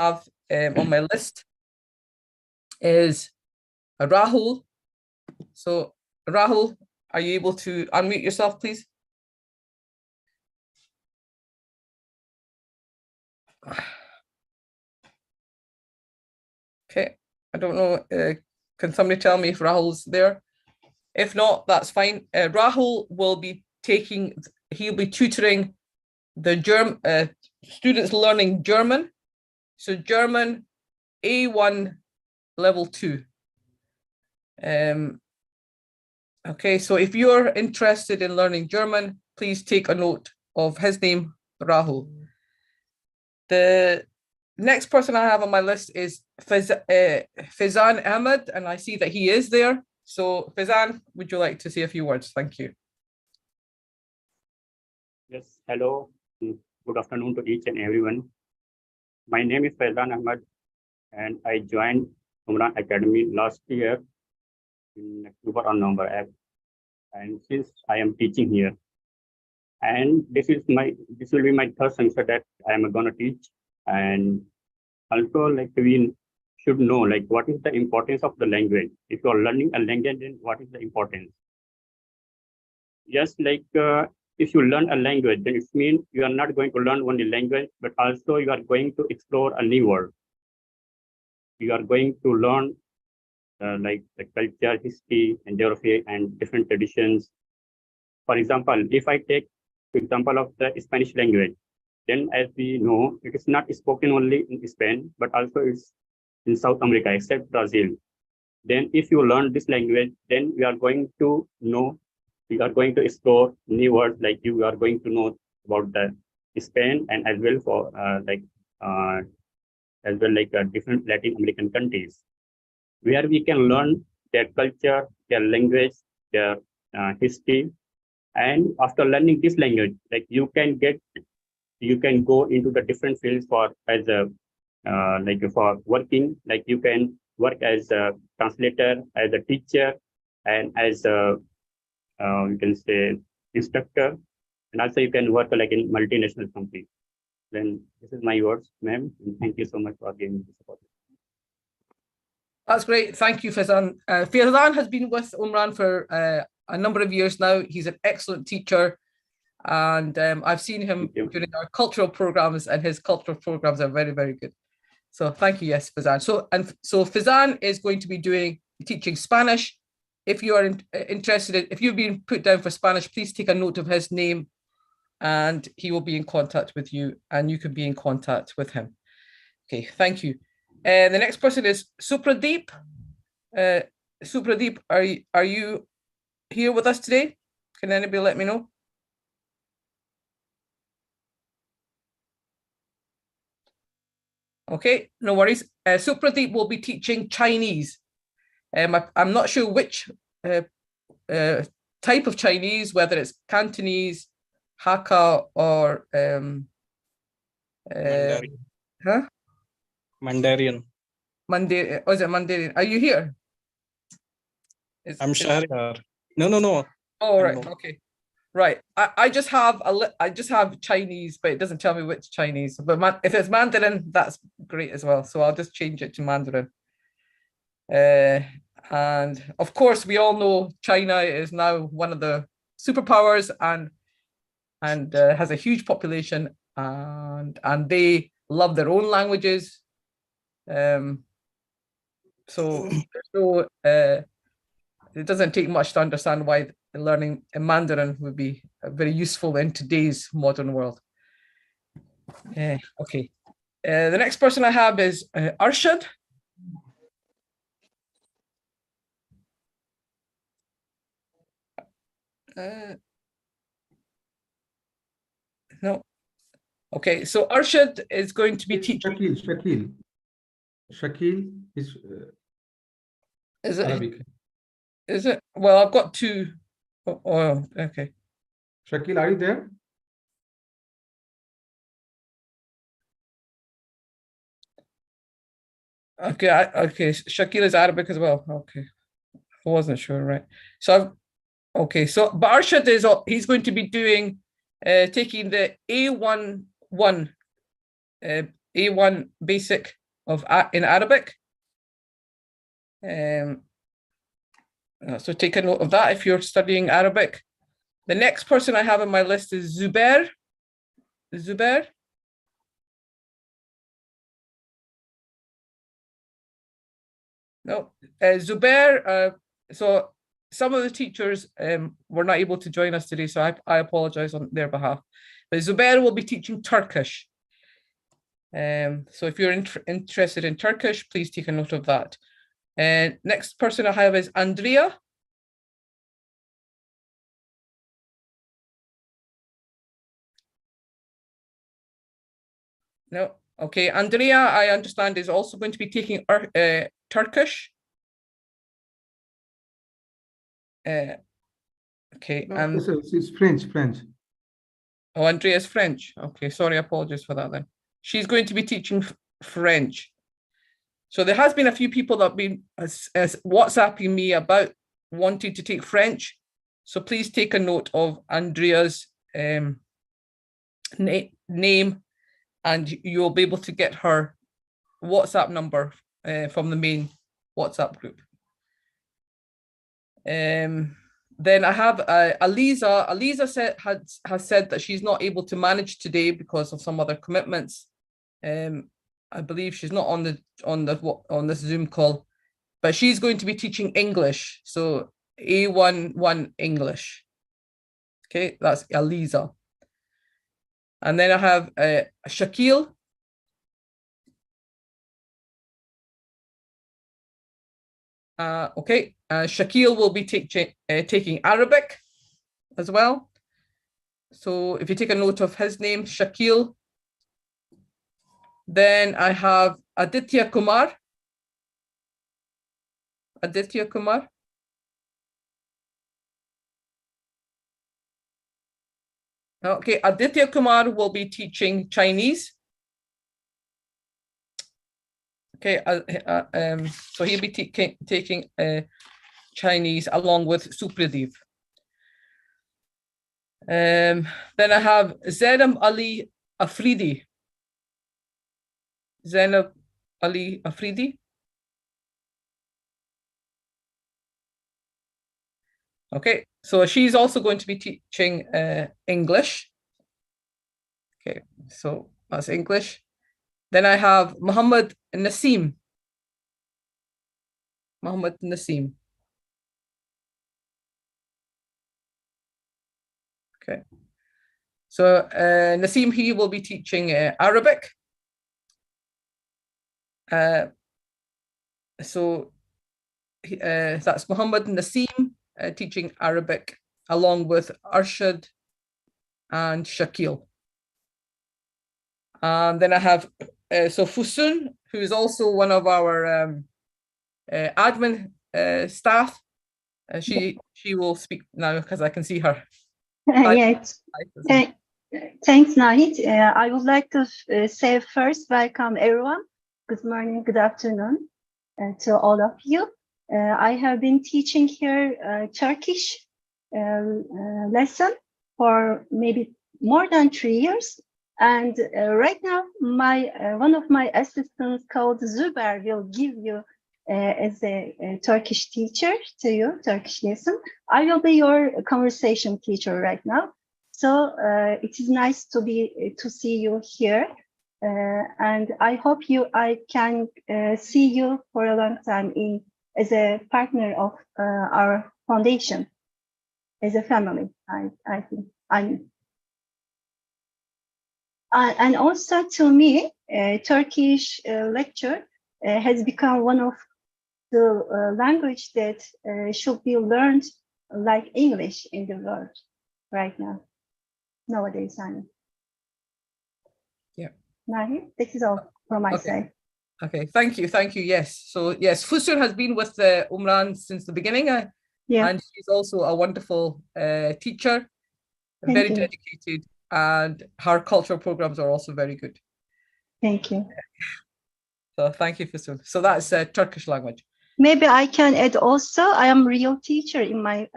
have on my list is Rahul. So Rahul, are you able to unmute yourself, please? Okay, I don't know. Can somebody tell me if Rahul's there? If not, that's fine. Rahul will be he'll be tutoring the students learning German. So German A1 level 2. Okay, so if you're interested in learning German, please take a note of his name, Rahul. The next person I have on my list is Fizan Ahmed, and I see that he is there. So Fizan, would you like to say a few words? Thank you. Yes, hello. Good afternoon to each and everyone. My name is Fizan Ahmed, and I joined Umran Academy last year in October or November. And since I am teaching here, and this will be my third semester that I am going to teach. And also, like, we should know, like, what is the importance of the language. If you are learning a language, then what is the importance? Just like if you learn a language, then it means you are not going to learn only language, but also you are going to explore a new world. You are going to learn like the culture, history, and geography, and different traditions. For example, if I take example of the Spanish language, then as we know, it is not spoken only in Spain, but also it's in South America, except Brazil. Then if you learn this language, then we are going to know, we are going to explore new words, like you are going to know about the Spain, and as well for different Latin American countries, where we can learn their culture, their language, their history. And after learning this language, like you can go into the different fields for working. Like you can work as a translator, as a teacher, and as a you can say instructor, and also you can work like in multinational company. Then this is my words, ma'am, and thank you so much for giving me the support. That's great. Thank you, Fizan. Fizan has been with Umran for a number of years now. He's an excellent teacher, and I've seen him during our cultural programs, and his cultural programs are very, very good. So thank you, yes, Fizan. So Fizan is going to be teaching Spanish. If you are interested, if you've been put down for Spanish, please take a note of his name, and he will be in contact with you, and you can be in contact with him. Okay, thank you. The next person is Supradeep. Supradeep, are you here with us today? Can anybody let me know? Okay, no worries. Supradeep will be teaching Chinese. I'm not sure which type of Chinese, whether it's Cantonese, Hakka, or Mandarin. Huh? Mandarin. Mandarin. Oh, is it Mandarin? Are you here? I'm Shahryar. No. Oh, right. Okay. Right. I just have Chinese, but it doesn't tell me which Chinese. But if it's Mandarin, that's great as well. So I'll just change it to Mandarin. And of course, we all know China is now one of the superpowers and has a huge population, and they love their own languages. So it doesn't take much to understand why learning Mandarin would be very useful in today's modern world. Okay. The next person I have is Arshad. No. Okay, so Arshad is going to be teaching. Shakil is Arabic. Is it? Well, I've got two. Oh, okay. Shakil, are you there? Okay, Shakil is Arabic as well. Okay, I wasn't sure, right? So, but Arshad he's going to be doing taking the A11 A1 basic in Arabic. So take a note of that if you're studying Arabic. The next person I have on my list is Zubair. Zubair. No, Zubair. So some of the teachers were not able to join us today, so I apologize on their behalf. But Zubair will be teaching Turkish. So if you're interested in Turkish, please take a note of that. And next person I have is Andrea. No, okay. Andrea, I understand, is also going to be taking Turkish. Okay, No, and it's French. oh, Andrea is French. Okay, sorry, I apologize for that then. She's going to be teaching French. So there has been a few people that have been WhatsApping me about wanting to take French. So please take a note of Andrea's name, and you'll be able to get her WhatsApp number from the main WhatsApp group. Then I have Aliza. Aliza has said that she's not able to manage today because of some other commitments. I believe she's not on this Zoom call, but she's going to be teaching English. So A1 English. Okay, that's Aliza. And then I have Shakil. Okay, Shakil will be taking Arabic as well. So if you take a note of his name, Shakil. Then I have Aditya Kumar. Aditya Kumar. Okay, Aditya Kumar will be teaching Chinese. Okay, so he'll be taking Chinese along with Supradeep. Then I have Zainab Ali Afridi. Zainab Ali Afridi. Okay, so she's also going to be teaching English. Okay, so that's English. Then I have Muhammad Nasim. Muhammad Nasim. Okay. So Nasim, he will be teaching Arabic. So that's Muhammad Nasim teaching Arabic along with Arshad and Shakil. And then I have so Fusun, who is also one of our admin staff. She will speak now because I can see her. Yes. Thanks, Nahid. I would like to say first, welcome everyone. Good morning, good afternoon to all of you. I have been teaching here Turkish lesson for maybe more than 3 years. And right now, one of my assistants called Zubair will give you as a Turkish teacher to you, Turkish lesson. I will be your conversation teacher right now. So it is nice to see you here. And I hope I can see you for a long time as a partner of our foundation, as a family, I think. And also to me, Turkish lecture has become one of the language that should be learned like English in the world right now, nowadays. Yeah. Nahi, this is all from my side. Okay, thank you. Yes, so yes, Fusun has been with Umran since the beginning, and she's also a wonderful teacher, very dedicated, and her cultural programs are also very good. Thank you. So thank you, Fusun. So that's Turkish language. Maybe I can add also, I am a real teacher in my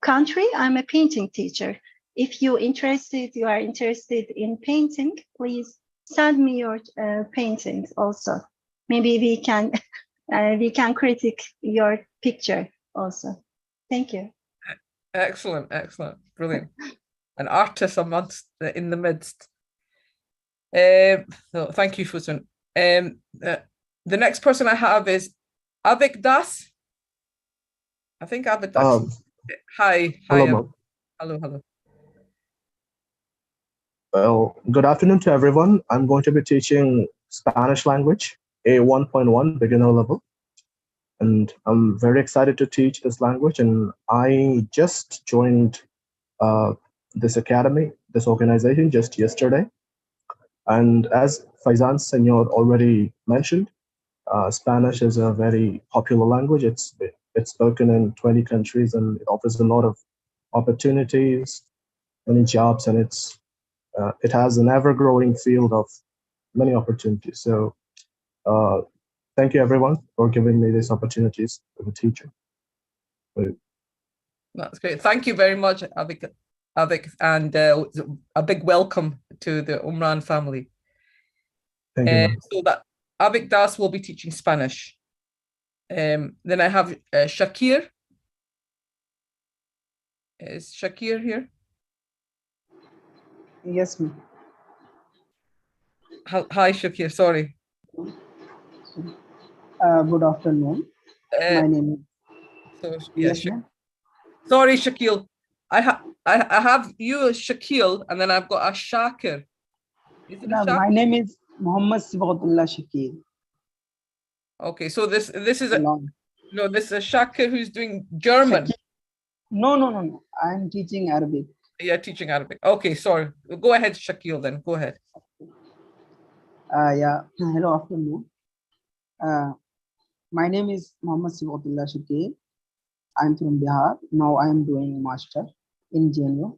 country. I'm a painting teacher. If you are interested in painting, please send me your paintings also. Maybe we can critique your picture also. Thank you. Excellent, excellent, brilliant. An artist amongst in the midst. So thank you, Fusun. The next person I have is Avik Das. I think Avik Das. Hi, Hello, hello, hello. Well, good afternoon to everyone. I'm going to be teaching Spanish language, a 1.1 beginner level. And I'm very excited to teach this language. And I just joined this academy, this organization just yesterday. And as Faizan Senor already mentioned, Spanish is a very popular language. It's spoken in 20 countries and it offers a lot of opportunities, many jobs, and it has an ever-growing field of many opportunities. So thank you everyone for giving me these opportunities as a teacher. That's great. Thank you very much, Avik, and a big welcome to the Umran family. Thank you. So that Avik Das will be teaching Spanish. Then I have Shakir. Is Shakir here? Yes, ma'am. Hi, Shakir. Sorry. Good afternoon. My name is. So, Yes, ma'am. Sorry, Shakil. I have you as Shakil, and then I've got a Shakir. Is it No, a Shakir? my name is Muhammad Sibatullah Shakir. Okay, so this is Along. this is a Shakir who's doing German. Shakir. No. I'm teaching Arabic. Yeah, teaching Arabic. Okay, sorry. Go ahead, Shakil. Then go ahead. Yeah. Hello, afternoon. My name is Muhammad Sibatullah Shakir. I'm from Bihar. Now I am doing master in JNU.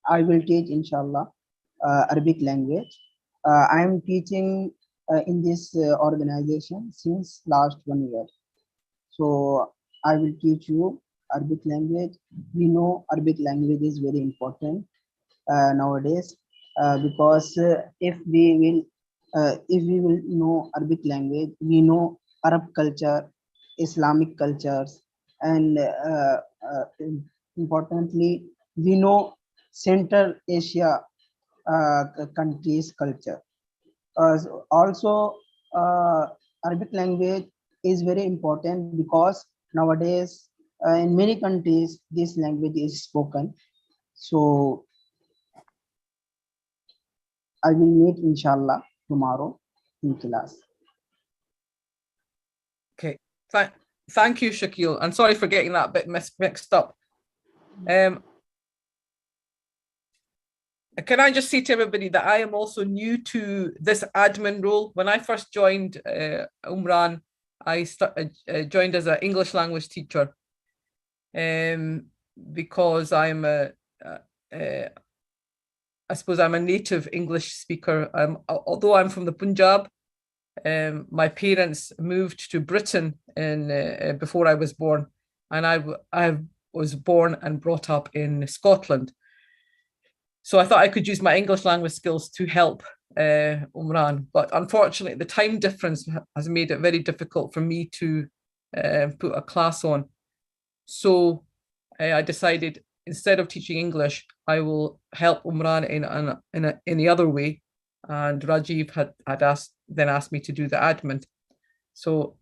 I will teach, inshallah, Arabic language. I am teaching in this organization since last 1 year. So I will teach you Arabic language. We know Arabic language is very important nowadays because if we will know Arabic language, we know Arab culture, Islamic cultures, and importantly, we know Central Asia countries' culture. Also, Arabic language is very important because nowadays in many countries this language is spoken. So I will meet inshallah tomorrow in class. Okay. Thank you, Shakil. And sorry for getting that bit mixed up. Can I just say to everybody that I am also new to this admin role. When I first joined Umran, I joined as an English language teacher because I suppose I'm a native English speaker. Although I'm from the Punjab, my parents moved to Britain before I was born, and I was born and brought up in Scotland. So I thought I could use my English language skills to help Umran, but unfortunately the time difference has made it very difficult for me to put a class on. So I decided instead of teaching English, I will help Umran in the other way. And Rajiv had asked me to do the admin. So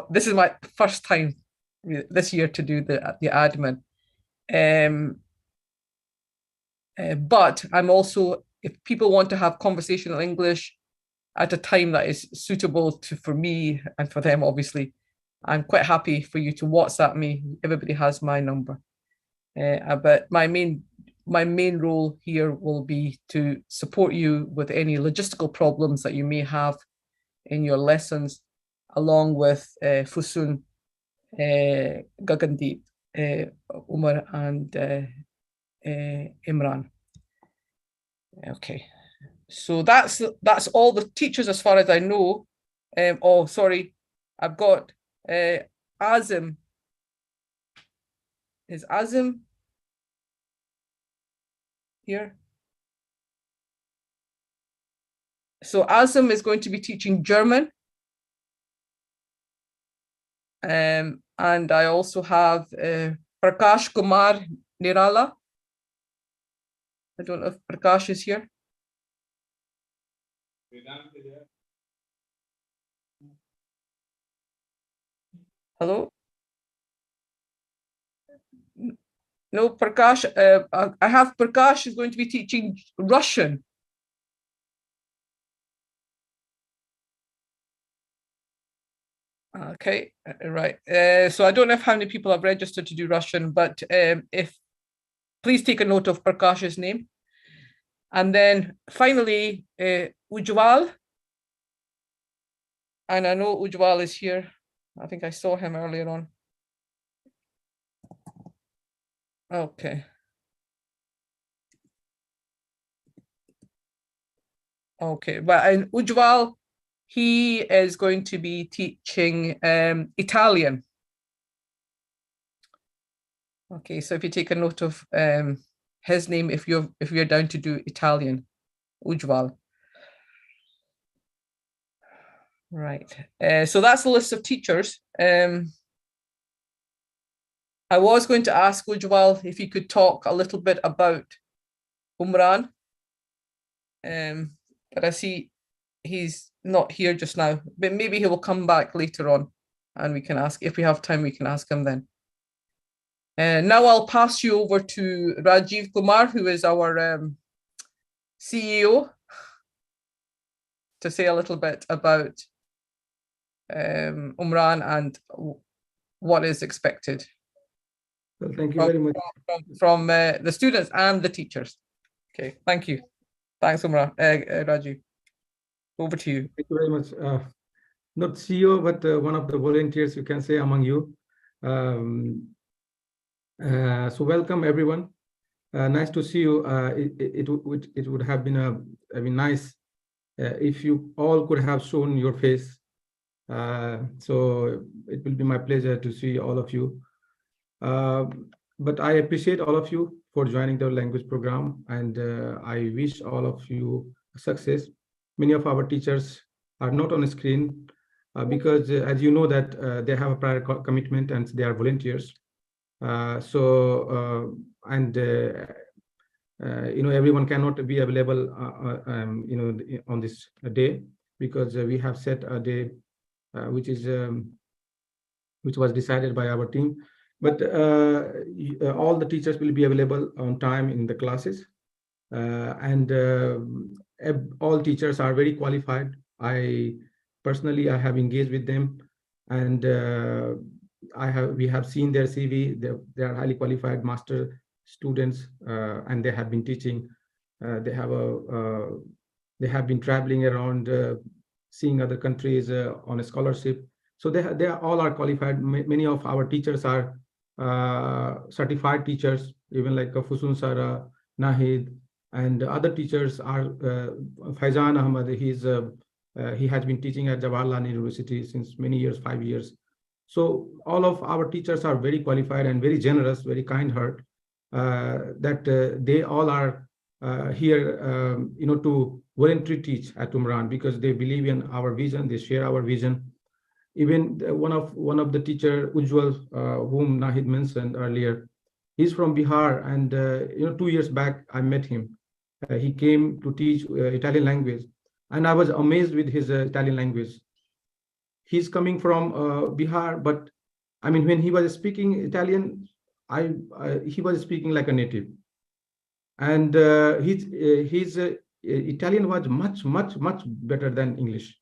this is my first time this year to do the admin. But I'm also, if people want to have conversational English at a time that is suitable for me and for them, obviously, I'm quite happy for you to WhatsApp me. Everybody has my number. But my main role here will be to support you with any logistical problems that you may have in your lessons, along with Fusun, Gagandeep, Umar, and Imran. Okay, so that's all the teachers as far as I know. Oh, sorry, I've got Azim. Is Azim here? So Azam is going to be teaching German. And I also have Prakash Kumar Nirala. I don't know if Prakash is here. Hello? No, Prakash. I have Prakash is going to be teaching Russian. Okay, right. So I don't know how many people have registered to do Russian, but if please take a note of Prakash's name. And then finally, Ujwal. And I know Ujwal is here. I think I saw him earlier on. Okay. Okay, but Ujwal, he is going to be teaching Italian. Okay, so if you take a note of his name, if you're down to do Italian, Ujwal. Right. So that's the list of teachers. I was going to ask Ujwal if he could talk a little bit about Umran. But I see he's not here just now, but maybe he will come back later on and we can ask, if we have time, we can ask him then. Now I'll pass you over to Rajiv Kumar, who is our CEO, to say a little bit about Umran and what is expected. Well, thank you very much. From the students and the teachers. Okay, thank you. Thanks, Umran. Rajiv, over to you. Thank you very much. Not CEO, but one of the volunteers, you can say, among you. So welcome, everyone. Nice to see you. It would have been nice if you all could have shown your face. So it will be my pleasure to see all of you. But I appreciate all of you for joining the language program, and I wish all of you success. Many of our teachers are not on the screen because, as you know, that they have a prior commitment and they are volunteers. Everyone cannot be available, on this day, because we have set a day which was decided by our team. But all the teachers will be available on time in the classes, and all teachers are very qualified. Personally, I have engaged with them, and we have seen their CV. They are highly qualified master students, and they have been teaching. They have been traveling around, seeing other countries on a scholarship. So they all are qualified. Many of our teachers are certified teachers, even like Fusun Sara, Nahid, and other teachers are Faizan Ahmad. He has been teaching at Jawaharlal University since many years, 5 years. So all of our teachers are very qualified and very generous, very kind-hearted. That they all are here, to voluntarily teach at Umran because they believe in our vision. They share our vision. Even one of the teacher, Ujwal, whom Nahid mentioned earlier, he's from Bihar, and 2 years back I met him. He came to teach Italian language, and I was amazed with his Italian language. He's coming from Bihar, but I mean, when he was speaking Italian, he was speaking like a native, and his Italian was much better than English.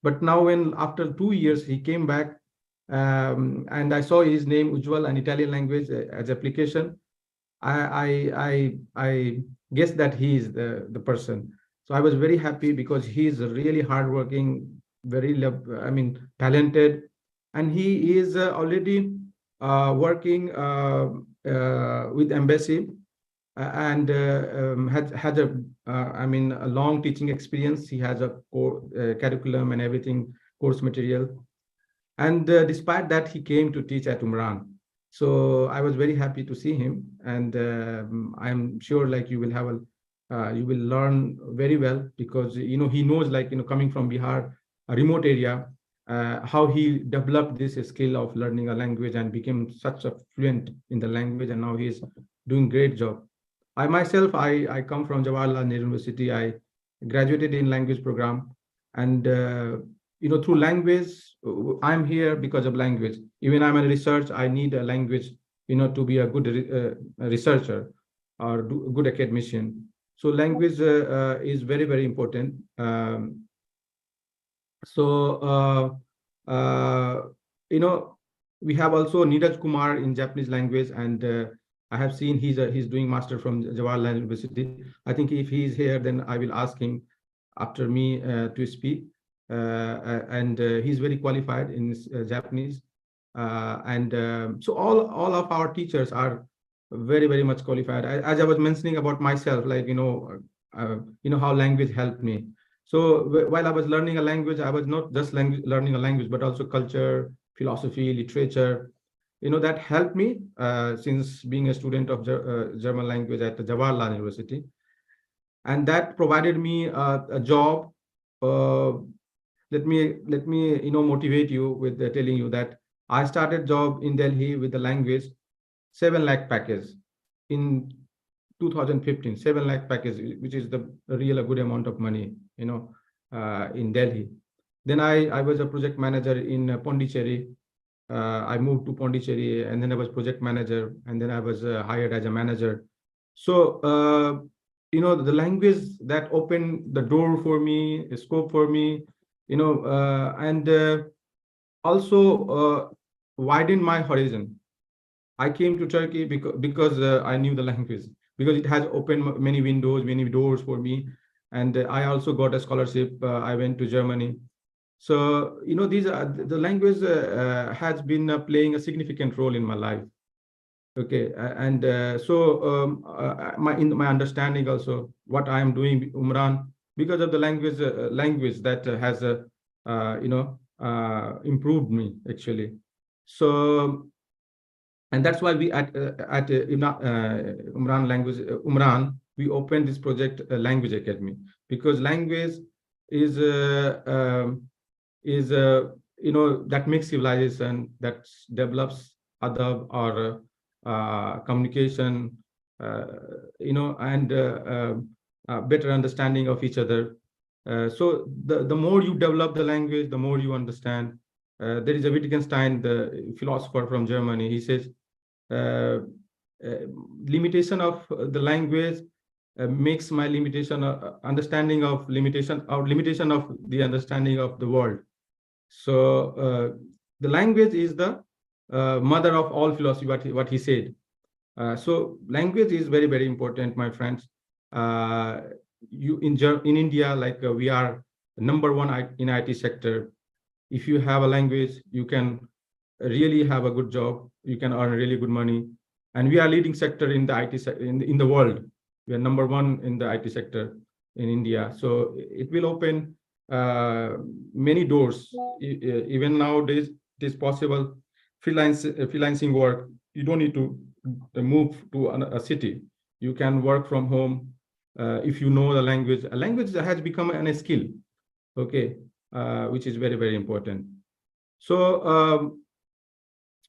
But now, when after 2 years he came back, and I saw his name Ujwal and Italian language as application, I guess that he is the person. So I was very happy because he is really hardworking, very talented, and he is already working with embassy and had a long teaching experience. He has a curriculum and everything, course material, and despite that he came to teach at Umran. So I was very happy to see him, and I'm sure like you will have You will learn very well because, he knows, like, coming from Bihar, a remote area, how he developed this skill of learning a language and became such a fluent in the language, and now he's doing great job. I myself, I come from Jawaharlal Nehru University. I graduated in language program, and through language, I'm here because of language. Even I'm in research, I need a language, to be a good researcher or good academician. So language is very, very important. We have also Neeraj Kumar in Japanese language, and I have seen he's doing master from Jawaharlal University. I think if he's here, then I will ask him after me to speak. And he's very qualified in Japanese. So all of our teachers are very, very much qualified. As I was mentioning about myself, like, how language helped me. So while I was learning a language, I was not just learning a language, but also culture, philosophy, literature. That helped me since being a student of German language at the Jawaharlal University. And that provided me a job. Let me motivate you with telling you that I started job in Delhi with the language 7 lakh package in 2015. 7 lakh package, which is the real good amount of money, in Delhi. Then I was a project manager in Pondicherry. I moved to Pondicherry, and then I was project manager, and then I was hired as a manager. So the language that opened the door for me, a scope for me, and also widened my horizon. I came to Turkey because I knew the language, because it has opened many windows, many doors for me. And I also got a scholarship. I went to Germany. So, these are the language has been playing a significant role in my life. Okay, and my understanding also what I am doing, Umran, because of the language that has improved me actually. So, and that's why we at Umran language Umran, we opened this project Language Academy, because language is that makes civilization, that develops adab or communication, and better understanding of each other. So the more you develop the language, the more you understand. There is a Wittgenstein, the philosopher from Germany. He says limitation of the language makes my limitation understanding of limitation, or limitation of the understanding of the world. So the language is the mother of all philosophy, what he said. So language is very, very important, my friends. You in India, like we are #1 in IT sector. If you have a language, you can really have a good job. You can earn really good money, and we are leading sector in the IT in the world. We are #1 in the IT sector in India. So it will open many doors. Even nowadays, it is possible freelancing work. You don't need to move to a city. You can work from home if you know the language. A language has become a skill, okay, which is very, very important. So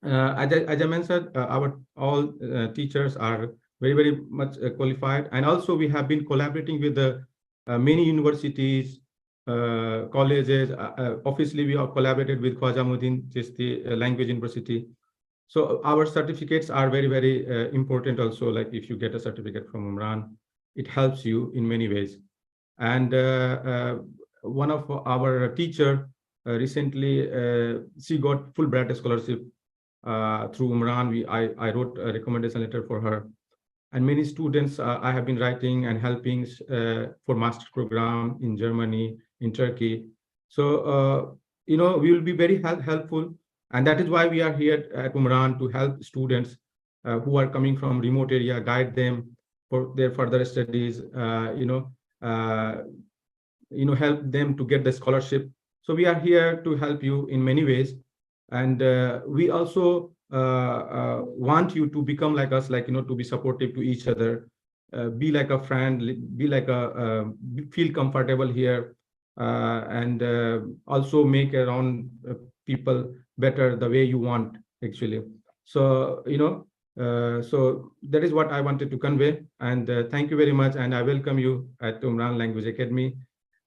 as I mentioned, our all teachers are very, very much qualified, and also we have been collaborating with the many universities, colleges. Obviously, we have collaborated with Khwajamuddin Chisti Language University. So our certificates are very, very important also. Like if you get a certificate from Umran, it helps you in many ways. And one of our teacher recently, she got Fulbright scholarship through Umran. I wrote a recommendation letter for her. And many students I have been writing and helping for master's program in Germany, in Turkey. So, we will be very helpful. And that is why we are here at Umran, to help students who are coming from remote area, guide them for their further studies, help them to get the scholarship. So we are here to help you in many ways. And we also want you to become like us, like, to be supportive to each other. be like a friend, be like feel comfortable here, and also make around people better the way you want, actually. So, so that is what I wanted to convey. And thank you very much. And I welcome you at Umran Language Academy.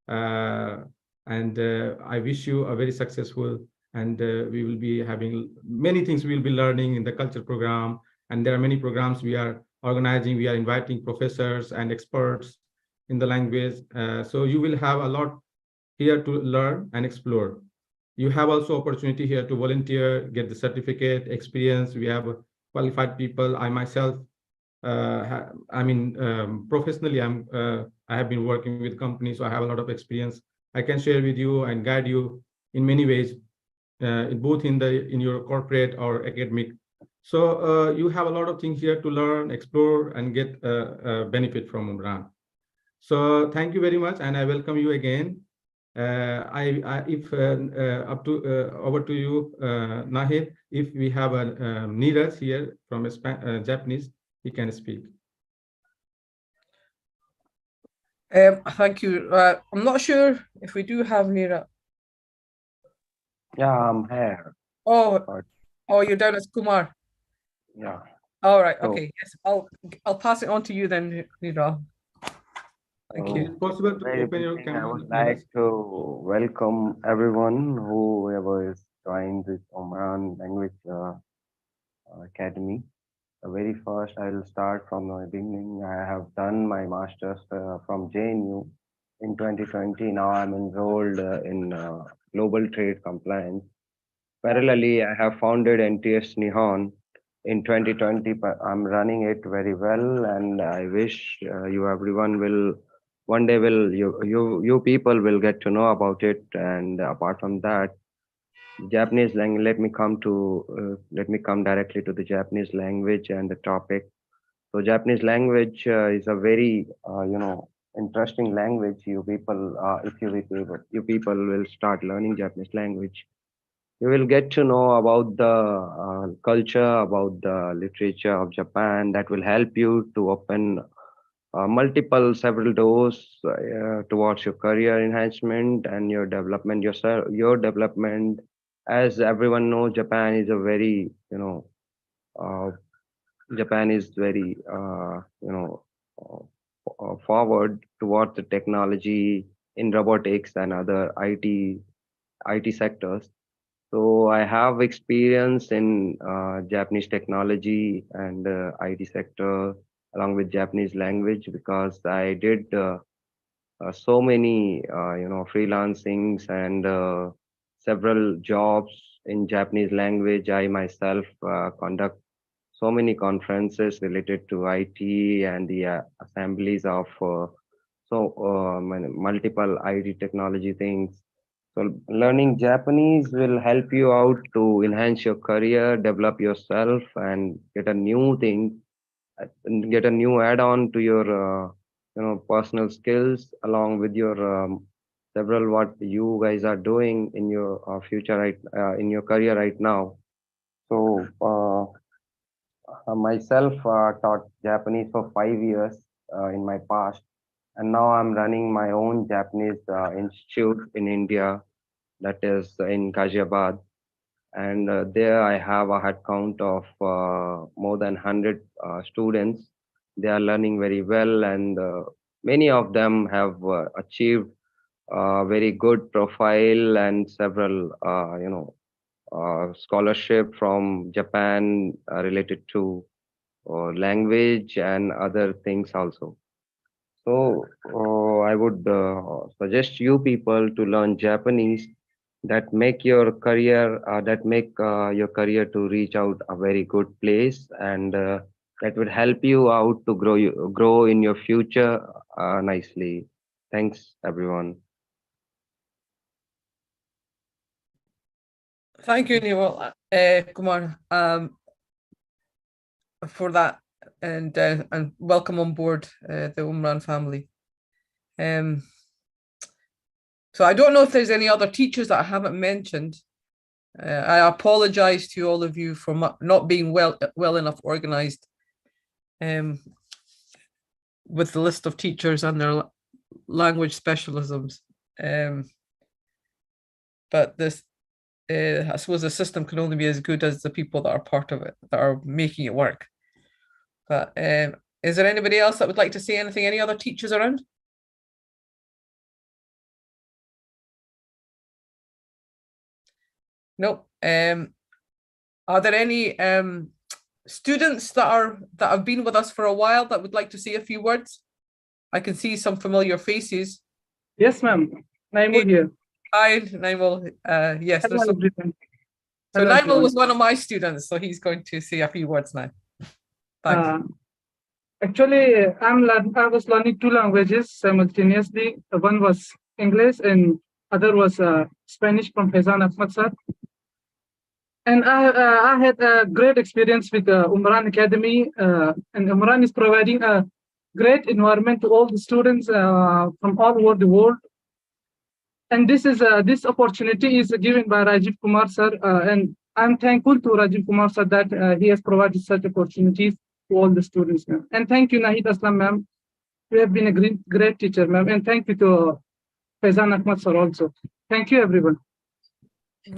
And I wish you a very successful, and we will be having many things we will be learning in the culture program. And there are many programs we are organizing. We are inviting professors and experts in the language. So you will have a lot here to learn and explore. You have also opportunity here to volunteer, get the certificate, experience. We have qualified people. I myself, professionally, I have been working with companies, so I have a lot of experience. I can share with you and guide you in many ways, both in your corporate or academic. So you have a lot of things here to learn, explore, and get benefit from Umran. So thank you very much, and I welcome you again. Over to you, Nahid. If we have a Neeraj here from Japanese, he can speak. Thank you. I'm not sure if we do have Neeraj. Yeah, I'm here. Oh, you're down as Kumar. Yeah. All right. Okay. Yes, I'll pass it on to you then, Neeraj. Thank you. Is it possible to open your camera? I would like to welcome everyone whoever is joined this Umran Language Academy. Very first, I will start from the beginning. I have done my master's from JNU in 2020. Now I'm enrolled in global trade compliance. Parallelly, I have founded NTS Nihon in 2020. But I'm running it very well, and I wish you everyone will one day you people will get to know about it. And apart from that, Japanese language. Let me come directly to the Japanese language and the topic. So Japanese language is a very interesting language. You people, if you people will start learning Japanese language, you will get to know about the culture, about the literature of Japan. That will help you to open several doors towards your career enhancement and your development. Your development, as everyone knows, Japan is very forward towards the technology in robotics and other IT sectors. So I have experience in Japanese technology and IT sector along with Japanese language, because I did so many freelancings and several jobs in Japanese language. I myself conduct so many conferences related to IT and the assemblies of multiple IT technology things. So learning Japanese will help you out to enhance your career, develop yourself, and get a new thing, and get a new add-on to your personal skills, along with your several what you guys are doing in your future in your career right now. So myself taught Japanese for 5 years in my past, and now I'm running my own Japanese institute in India, that is in Ghaziabad. And there I have a head count of more than 100 students. They are learning very well, and many of them have achieved very good profile and several scholarship from Japan related to language and other things also. So I would suggest you people to learn Japanese. That make your career to reach out a very good place, and that would help you out to grow in your future nicely. Thanks, everyone. Thank you, Kumar, for that, and welcome on board the Umran family. So I don't know if there's any other teachers that I haven't mentioned. I apologize to all of you for not being well enough organized. with the list of teachers and their language specialisms. But this, I suppose the system can only be as good as the people that are part of it, that are making it work. But is there anybody else that would like to say anything? Any other teachers around? Nope. Are there any students that have been with us for a while that would like to say a few words? I can see some familiar faces. Yes, ma'am. Naimul here. Hi, Naimul. Yes. Hello, everyone. So Hello, Naimul everyone. was one of my students, so he's going to say a few words now. Thanks. Actually, I was learning 2 languages simultaneously. One was English and other was Spanish from Faizan Ahmad sir. And I had a great experience with Umran Academy, and Umran is providing a great environment to all the students from all over the world. And this opportunity is given by Rajiv Kumar sir, and I'm thankful to Rajiv Kumar sir that he has provided such opportunities to all the students, ma'am. And thank you, Nahid Aslam, ma'am. You have been a great teacher, ma'am. And thank you to Faizan Ahmad sir also. Thank you, everyone.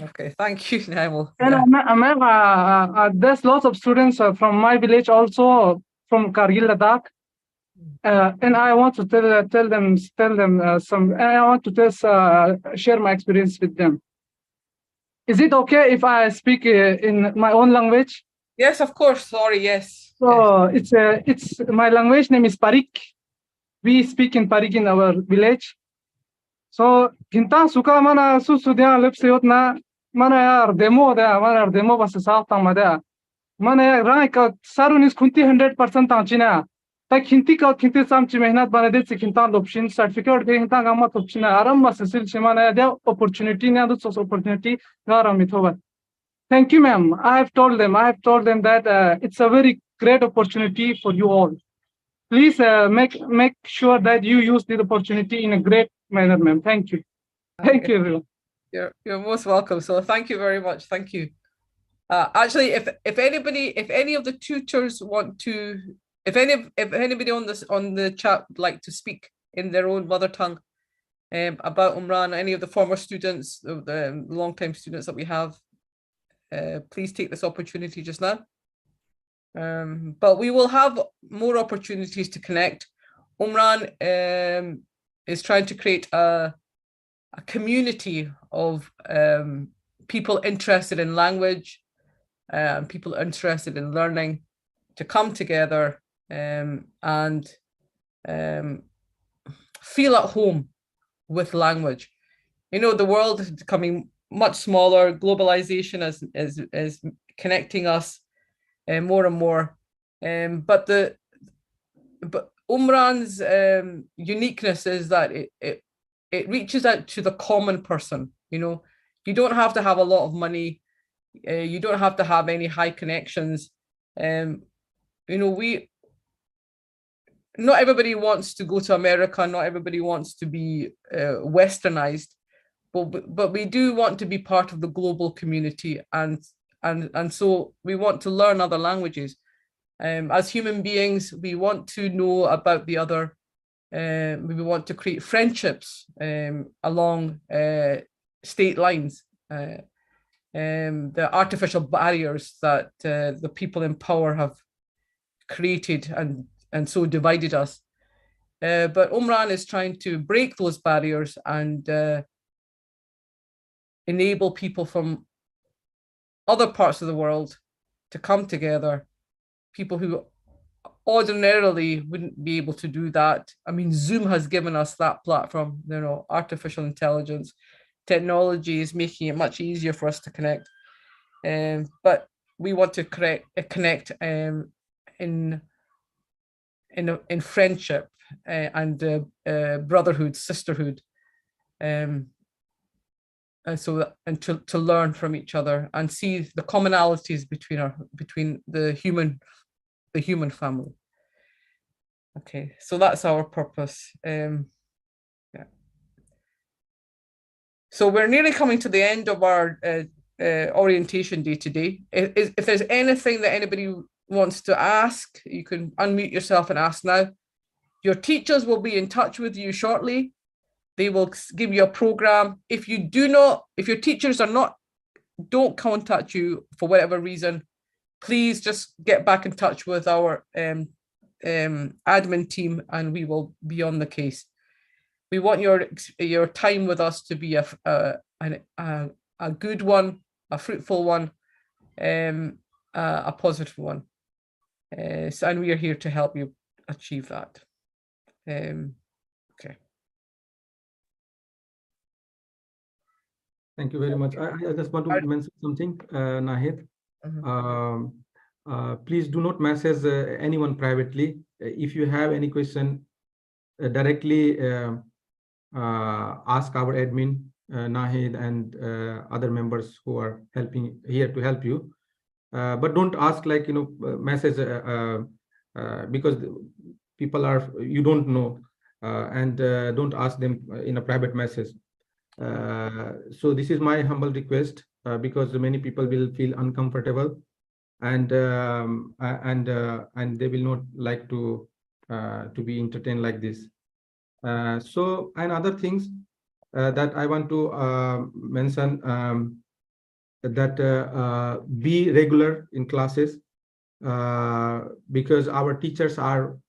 Okay, thank you, Naimul. And ma'am, there's lots of students from my village also, from Kargil, Ladakh. And I want to tell them some. I want to share my experience with them. Is it okay if I speak in my own language? Yes, of course. Sorry, yes. So yes. It's my language name is Parik. We speak in Parik in our village. So kinta suka mana susudia lepseot na mana demo bas saaf tang mada mana rank sarunis kunti 100% tangchina. Tak hinti sam chi mehnat banade se kinta option certificate ke hinta gamat option aram bas sil chimana dia opportunity na do opportunity garam mithoba. Thank you, ma'am. I have told them that it's a very great opportunity for you all. Please make sure that you use this opportunity in a great manner, ma'am. Thank you. Thank you, everyone. You're most welcome. So thank you very much. Thank you. Actually, if any of the tutors want to, if anybody on the chat would like to speak in their own mother tongue about Umran, any of the former students, the long-time students that we have, please take this opportunity just now. But we will have more opportunities to connect. Umran is trying to create a community of people interested in language, people interested in learning, to come together and feel at home with language. You know, the world is becoming much smaller. Globalization is connecting us more and more. But Umran's uniqueness is that it reaches out to the common person. You know, you don't have to have a lot of money. You don't have to have any high connections. You know, not everybody wants to go to America. Not everybody wants to be westernized, but we do want to be part of the global community, and so we want to learn other languages. As human beings, we want to know about the other. We want to create friendships along state lines. The artificial barriers that the people in power have created and so divided us. But Umran is trying to break those barriers and enable people from other parts of the world to come together, people who ordinarily wouldn't be able to do that. I mean, Zoom has given us that platform. You know, artificial intelligence, technology is making it much easier for us to connect. But we want to connect in friendship and brotherhood, sisterhood, and to learn from each other and see the commonalities between the human family. Okay, so that's our purpose. Yeah. So we're nearly coming to the end of our orientation day today. If there's anything that anybody wants to ask, you can unmute yourself and ask now. Your teachers will be in touch with you shortly. They will give you a program. If your teachers don't contact you for whatever reason, please just get back in touch with our admin team and we will be on the case. We want your time with us to be a good one, a fruitful one, a positive one. And we are here to help you achieve that. Okay. Thank you very much. I just want to mention something, Nahid. Please do not message anyone privately. If you have any question, directly ask our admin, Nahid, and other members who are here to help you. But don't ask message because people you don't know, and don't ask them in a private message. So this is my humble request, because many people will feel uncomfortable, and they will not like to be entertained like this. So, and other things that I want to mention, that be regular in classes, because our teachers are,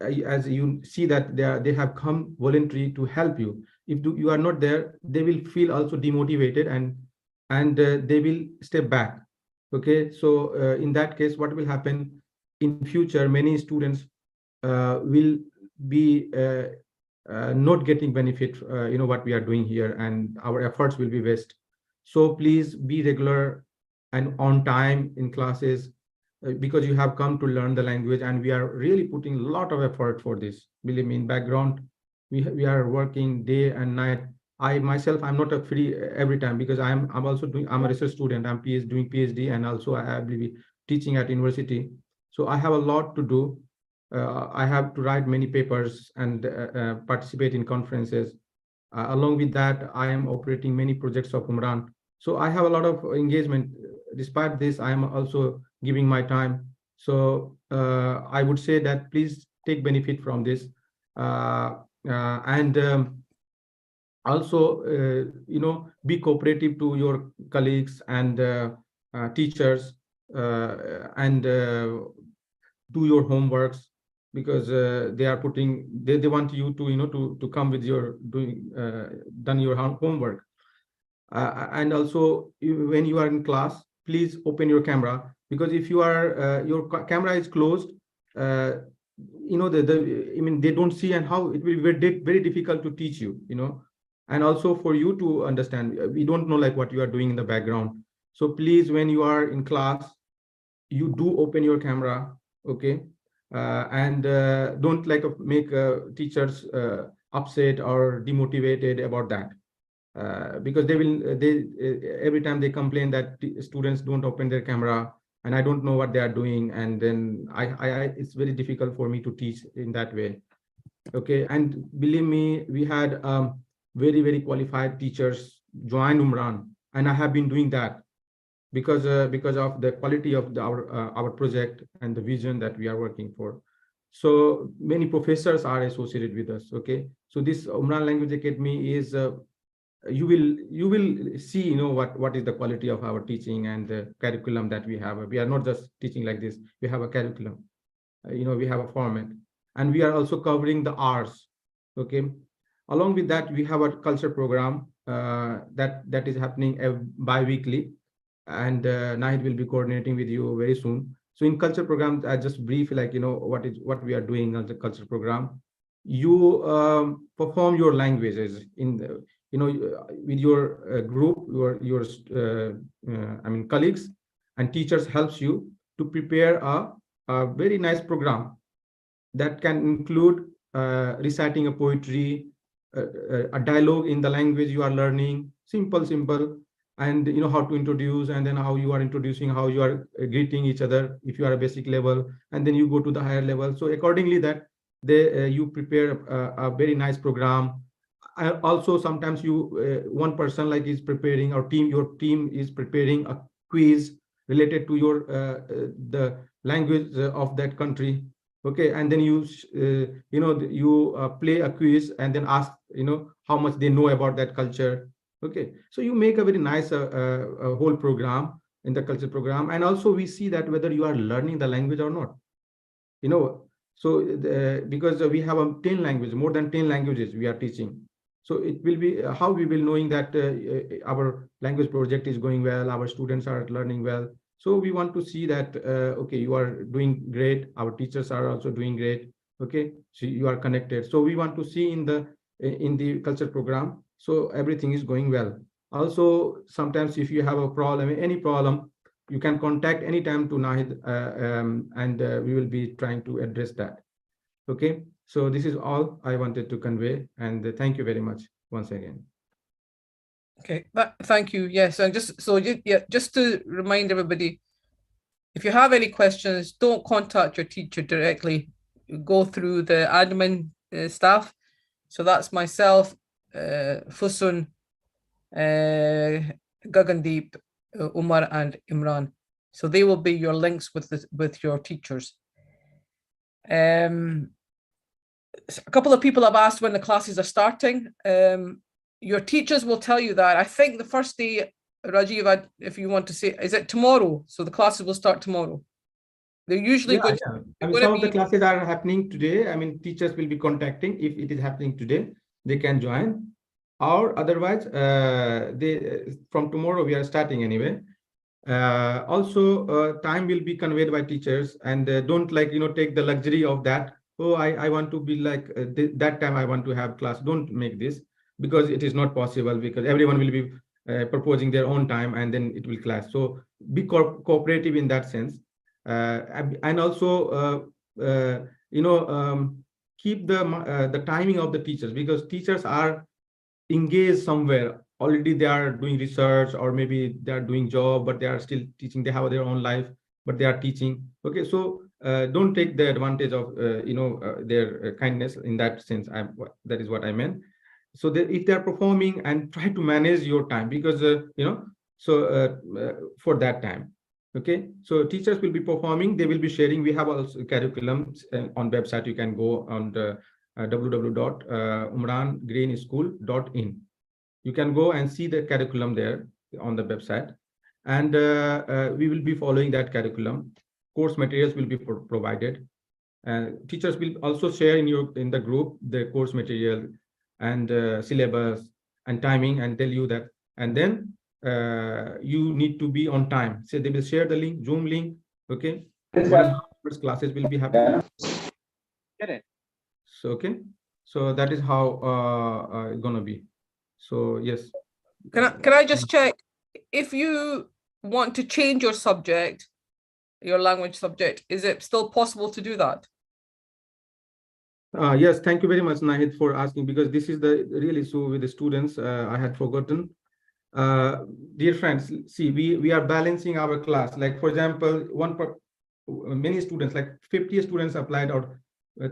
as you see, that they have come voluntarily to help you. If you are not there, they will feel also demotivated, and they will step back. Okay, so in that case, what will happen in future? Many students will be not getting benefit, what we are doing here, and our efforts will be waste. So please be regular and on time in classes, because you have come to learn the language, and we are really putting a lot of effort for this. Believe me, in background, we are working day and night. I myself, I'm not free every time, because I'm a research student. I'm doing PhD, and also I will be teaching at university. So I have a lot to do. I have to write many papers and participate in conferences. Along with that, I am operating many projects of Umran. So I have a lot of engagement. Despite this, I am also giving my time. So I would say that please take benefit from this. And also, be cooperative to your colleagues and teachers, and do your homeworks, because they are they want you to come with your done your homework. And also, when you are in class, please open your camera, because if you are your camera is closed, I mean, they don't see, and how it will be very difficult to teach you, and also for you to understand. We don't know what you are doing in the background. So please, when you are in class, you do open your camera, okay? And don't make teachers upset or demotivated about that, because every time they complain that students don't open their camera, and I don't know what they are doing, and then it's very difficult for me to teach in that way. Okay, and believe me, we had very, very qualified teachers join Umran, and I have been doing that because of the quality of our project and the vision that we are working for. So many professors are associated with us. Okay, so this Umran Language Academy is you will see what is the quality of our teaching and the curriculum that we have. We are not just teaching like this. We have a curriculum, we have a format, and we are also covering the R's. Okay, along with that, we have a culture program that is happening bi-weekly, and Nahid will be coordinating with you very soon. So in culture program, I just brief what we are doing on the culture program. You perform your languages in the with your group, your colleagues and teachers helps you to prepare a very nice program that can include reciting a poetry, a dialogue in the language you are learning, simple, and how to introduce, and then how you are introducing, how you are greeting each other if you are a basic level, and then you go to the higher level. So accordingly that you prepare a very nice program. Also, sometimes one person is preparing, or your team is preparing a quiz related to your the language of that country. Okay, and then you play a quiz and then ask how much they know about that culture. Okay, so you make a very nice whole program in the culture program, and also we see that whether you are learning the language or not. So because we have 10 languages, more than 10 languages we are teaching. So it will be how we will knowing that our language project is going well, our students are learning well. So we want to see that, okay, you are doing great. Our teachers are also doing great. Okay, so you are connected. So we want to see in the culture program. So everything is going well. Also, sometimes if you have a problem, any problem, you can contact anytime to Nahid, and we will be trying to address that. Okay, so this is all I wanted to convey, and thank you very much once again. Okay, thank you. Yes, and just to remind everybody, if you have any questions, don't contact your teacher directly. Go through the admin staff. So that's myself, Fusun, Gagandeep, Umar, and Imran. So they will be your links with your teachers. A couple of people have asked when the classes are starting. Your teachers will tell you that. I think the first day, Rajiv, if you want to say, is it tomorrow? So the classes will start tomorrow. They're usually good. Yeah. I mean, some of the classes are happening today. I mean, teachers will be contacting. If it is happening today, they can join. Or otherwise, from tomorrow we are starting anyway. Also, time will be conveyed by teachers, and don't take the luxury of that. Oh, I want to be like that time I want to have class. Don't make this, because it is not possible, because everyone will be proposing their own time and then it will clash. So be cooperative in that sense, and also keep the timing of the teachers, because teachers are engaged somewhere already. They are doing research, or maybe they are doing job, but they are still teaching. They have their own life, but they are teaching. Okay, so don't take the advantage of their kindness in that sense. That is what I meant. So that if they are performing, and try to manage your time, because for that time. Okay, so teachers will be performing, they will be sharing. We have also curriculums on website. You can go on the www.umrangreenschool.in. You can go and see the curriculum there on the website, and we will be following that curriculum. Course materials will be provided, and teachers will also share in the group the course material and syllabus and timing, and tell you that. And then you need to be on time. So they will share the link, Zoom link. Okay, first classes will be happening. So okay, so that is how it's gonna be. So yes. Can I just check, if you want to change your subject, your language subject, is it still possible to do that? Yes, thank you very much, Nahid, for asking, because this is the real issue with the students. I had forgotten. Dear friends, see, we are balancing our class. Like, for example, many students, like 50 students applied, or